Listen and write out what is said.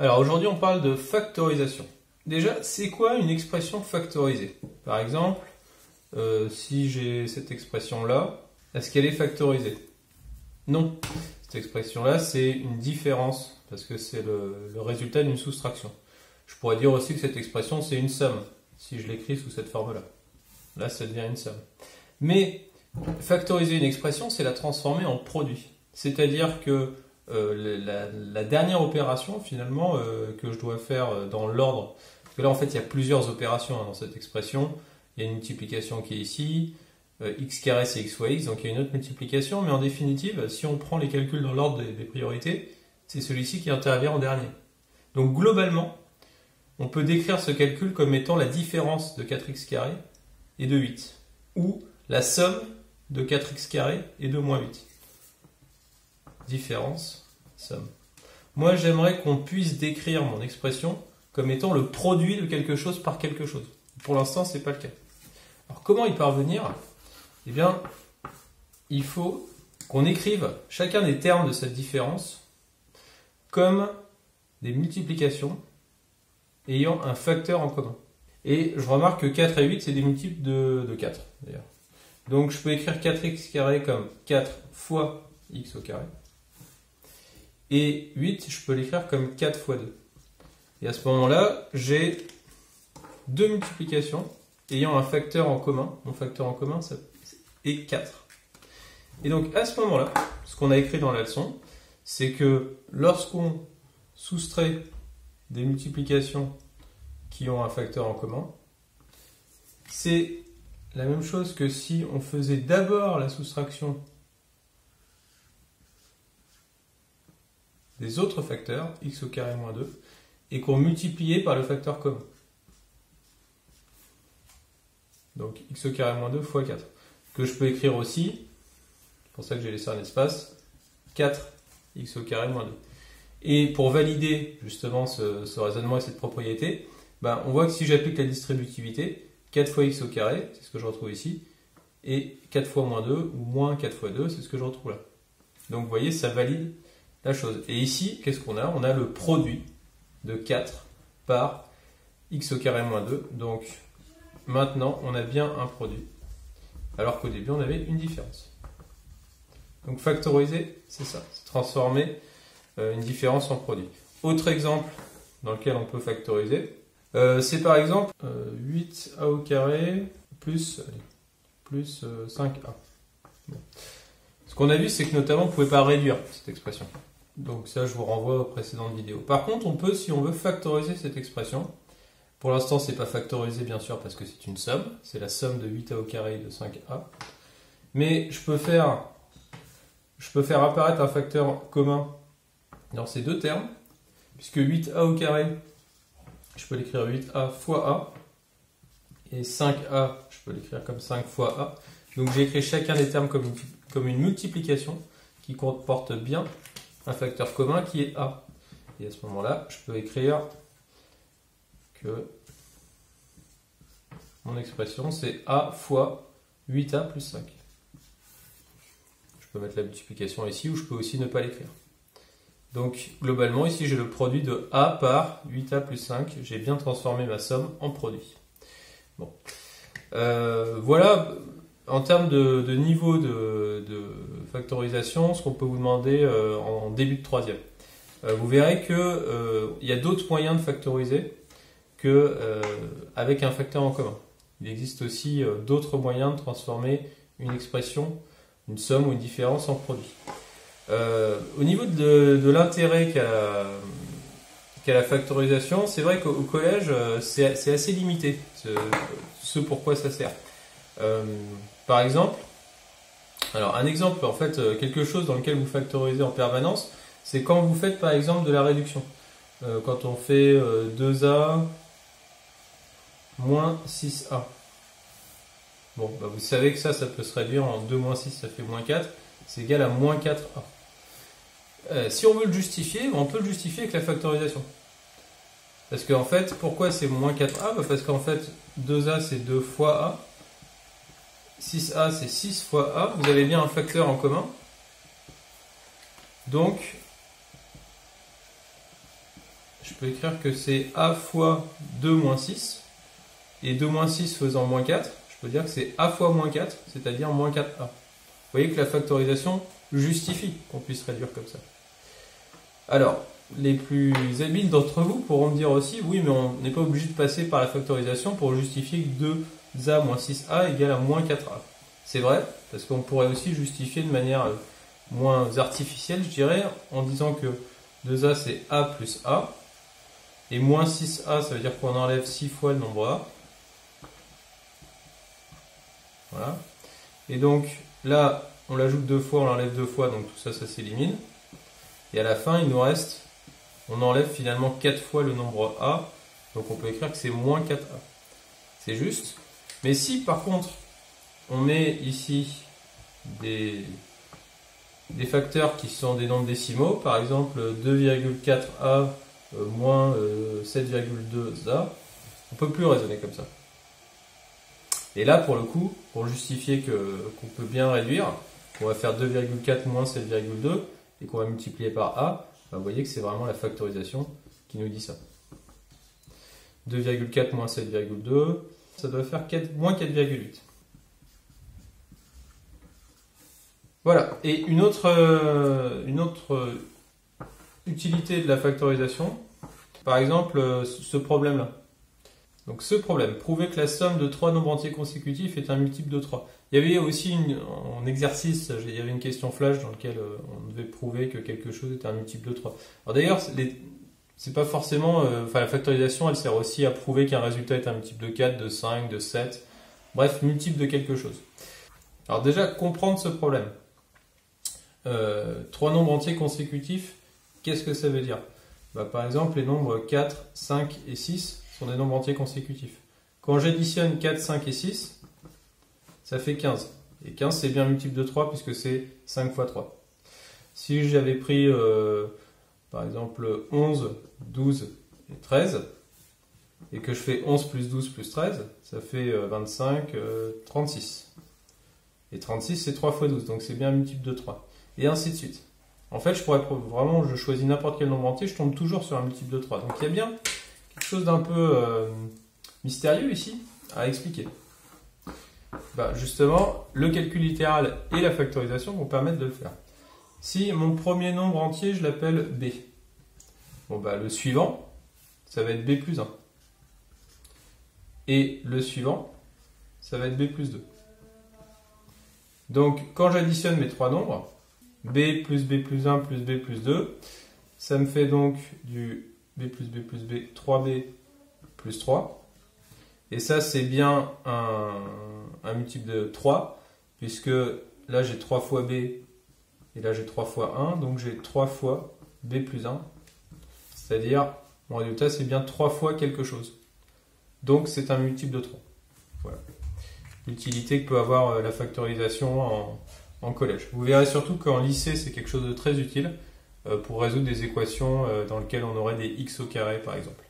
Alors aujourd'hui on parle de factorisation. Déjà, c'est quoi une expression factorisée? Par exemple, si j'ai cette expression-là, est-ce qu'elle est factorisée? Non. Cette expression-là, c'est une différence, parce que c'est le résultat d'une soustraction. Je pourrais dire aussi que cette expression, c'est une somme, si je l'écris sous cette forme-là. Là, ça devient une somme. Mais factoriser une expression, c'est la transformer en produit. C'est-à-dire que la dernière opération, finalement, que je dois faire dans l'ordre, parce que là, en fait, il y a plusieurs opérations dans cette expression. Il y a une multiplication qui est ici, x carré c'est x fois x, donc il y a une autre multiplication, mais en définitive, si on prend les calculs dans l'ordre des priorités, c'est celui-ci qui intervient en dernier. Donc globalement, on peut décrire ce calcul comme étant la différence de 4x carré et de 8, ou la somme de 4x carré et de moins 8. Différence, somme. Moi, j'aimerais qu'on puisse décrire mon expression comme étant le produit de quelque chose par quelque chose. Pour l'instant, ce n'est pas le cas. Alors, comment y parvenir? Eh bien, il faut qu'on écrive chacun des termes de cette différence comme des multiplications ayant un facteur en commun. Et je remarque que 4 et 8, c'est des multiples de 4, d'ailleurs. Donc, je peux écrire 4x carré comme 4 fois x au carré. Et 8, je peux l'écrire comme 4 fois 2. Et à ce moment-là, j'ai deux multiplications ayant un facteur en commun. Mon facteur en commun est 4. Et donc, à ce moment-là, ce qu'on a écrit dans la leçon, c'est que lorsqu'on soustrait des multiplications qui ont un facteur en commun, c'est la même chose que si on faisait d'abord la soustraction des autres facteurs, x au carré moins 2, et qu'on multipliait par le facteur commun. Donc x au carré moins 2 fois 4. Que je peux écrire aussi, c'est pour ça que j'ai laissé un espace, 4x au carré moins 2. Et pour valider justement ce raisonnement et cette propriété, ben, on voit que si j'applique la distributivité, 4 fois x au carré, c'est ce que je retrouve ici, et 4 fois moins 2, ou moins 4 fois 2, c'est ce que je retrouve là. Donc vous voyez, ça valide la chose. Et ici, qu'est-ce qu'on a? On a le produit de 4 par x au carré moins 2. Donc maintenant, on a bien un produit, alors qu'au début, on avait une différence. Donc factoriser, c'est ça, c'est transformer une différence en produit. Autre exemple dans lequel on peut factoriser, c'est par exemple 8a au carré plus 5a. Bon. Ce qu'on a vu, c'est que notamment, on ne pouvait pas réduire cette expression. Donc ça, je vous renvoie aux précédentes vidéos. Par contre, on peut, si on veut, factoriser cette expression. Pour l'instant, ce n'est pas factorisé, bien sûr, parce que c'est une somme. C'est la somme de 8a au carré et de 5a. Mais je peux faire apparaître un facteur commun dans ces deux termes, puisque 8a au carré, je peux l'écrire 8a fois a, et 5a, je peux l'écrire comme 5 fois a. Donc j'ai écrit chacun des termes comme une multiplication qui comporte bien un facteur commun qui est a. Et à ce moment-là, je peux écrire que mon expression c'est a fois 8a plus 5. Je peux mettre la multiplication ici, ou je peux aussi ne pas l'écrire. Donc globalement, ici j'ai le produit de a par 8a plus 5. J'ai bien transformé ma somme en produit. Bon. Voilà, en termes de niveau de factorisation, ce qu'on peut vous demander en début de troisième. Vous verrez qu'il y a d'autres moyens de factoriser qu'avec un facteur en commun. Il existe aussi d'autres moyens de transformer une expression, une somme ou une différence en produit. Au niveau de l'intérêt qu'a la factorisation, c'est vrai qu'au collège, c'est assez limité, ce pourquoi ça sert. Par exemple, alors un exemple, en fait, quelque chose dans lequel vous factorisez en permanence, c'est quand vous faites par exemple de la réduction. Quand on fait 2a moins 6a. Bon, bah vous savez que ça peut se réduire en 2 moins 6, ça fait moins 4. C'est égal à moins 4a. Si on veut le justifier, on peut le justifier avec la factorisation. Parce qu'en fait, pourquoi c'est moins 4a? Parce qu'en fait, 2a c'est 2 fois a. 6a c'est 6 fois a. Vous avez bien un facteur en commun. Donc, je je peux écrire que c'est a fois 2 moins 6, et 2 moins 6 faisant moins 4, je peux dire que c'est a fois moins 4, c'est-à-dire moins 4a. Vous voyez que la factorisation justifie qu'on puisse réduire comme ça. Alors, les plus habiles d'entre vous pourront me dire aussi, oui, mais on n'est pas obligé de passer par la factorisation pour justifier que 2a moins 6a égale à moins 4a. C'est vrai, parce qu'on pourrait aussi justifier de manière moins artificielle, je dirais, en disant que 2a c'est a plus a, et moins 6a, ça veut dire qu'on enlève 6 fois le nombre a. Voilà. Et donc, là, on l'ajoute 2 fois, on l'enlève 2 fois, donc tout ça, ça s'élimine. Et à la fin, il nous reste, on enlève finalement 4 fois le nombre a, donc on peut écrire que c'est moins 4a. C'est juste. Mais si, par contre, on met ici des facteurs qui sont des nombres décimaux, par exemple 2,4a moins 7,2a, on ne peut plus raisonner comme ça. Et là, pour le coup, pour justifier qu'on peut bien réduire, on va faire 2,4 moins 7,2 et qu'on va multiplier par a, bah vous voyez que c'est vraiment la factorisation qui nous dit ça. 2,4 moins 7,2, ça doit faire moins 4,8. Voilà, et une autre utilité de la factorisation, par exemple ce problème-là. Donc ce problème, prouver que la somme de 3 nombres entiers consécutifs est un multiple de 3. Il y avait aussi en exercice, il y avait une question flash dans laquelle on devait prouver que quelque chose était un multiple de 3. Alors d'ailleurs, c'est pas forcément, la factorisation, elle sert aussi à prouver qu'un résultat est un multiple de 4, de 5, de 7, bref, multiple de quelque chose. Alors déjà, comprendre ce problème. 3 nombres entiers consécutifs, qu'est-ce que ça veut dire? Bah, par exemple, les nombres 4, 5 et 6 sont des nombres entiers consécutifs. Quand j'additionne 4, 5 et 6, ça fait 15. Et 15, c'est bien multiple de 3 puisque c'est 5 fois 3. Si j'avais pris, par exemple, 11, 12 et 13, et que je fais 11 plus 12 plus 13, ça fait 25, 36. Et 36, c'est 3 fois 12, donc c'est bien multiple de 3. Et ainsi de suite. En fait, je choisis n'importe quel nombre entier, je tombe toujours sur un multiple de 3. Donc il y a bien quelque chose d'un peu mystérieux ici à expliquer. Bah, justement, le calcul littéral et la factorisation vont permettre de le faire. Si mon premier nombre entier, je l'appelle b, bon, bah, le suivant, ça va être b plus 1. Et le suivant, ça va être b plus 2. Donc, quand j'additionne mes trois nombres, b plus b plus 1 plus b plus 2, ça me fait donc du b plus b plus b, 3b plus 3. Et ça, c'est bien un multiple de 3, puisque là, j'ai 3 fois b, et là, j'ai 3 fois 1, donc j'ai 3 fois b plus 1. C'est-à-dire, mon résultat, c'est bien 3 fois quelque chose. Donc, c'est un multiple de 3. Voilà. L'utilité que peut avoir la factorisation en collège. Vous verrez surtout qu'en lycée, c'est quelque chose de très utile pour résoudre des équations dans lesquelles on aurait des x au carré, par exemple.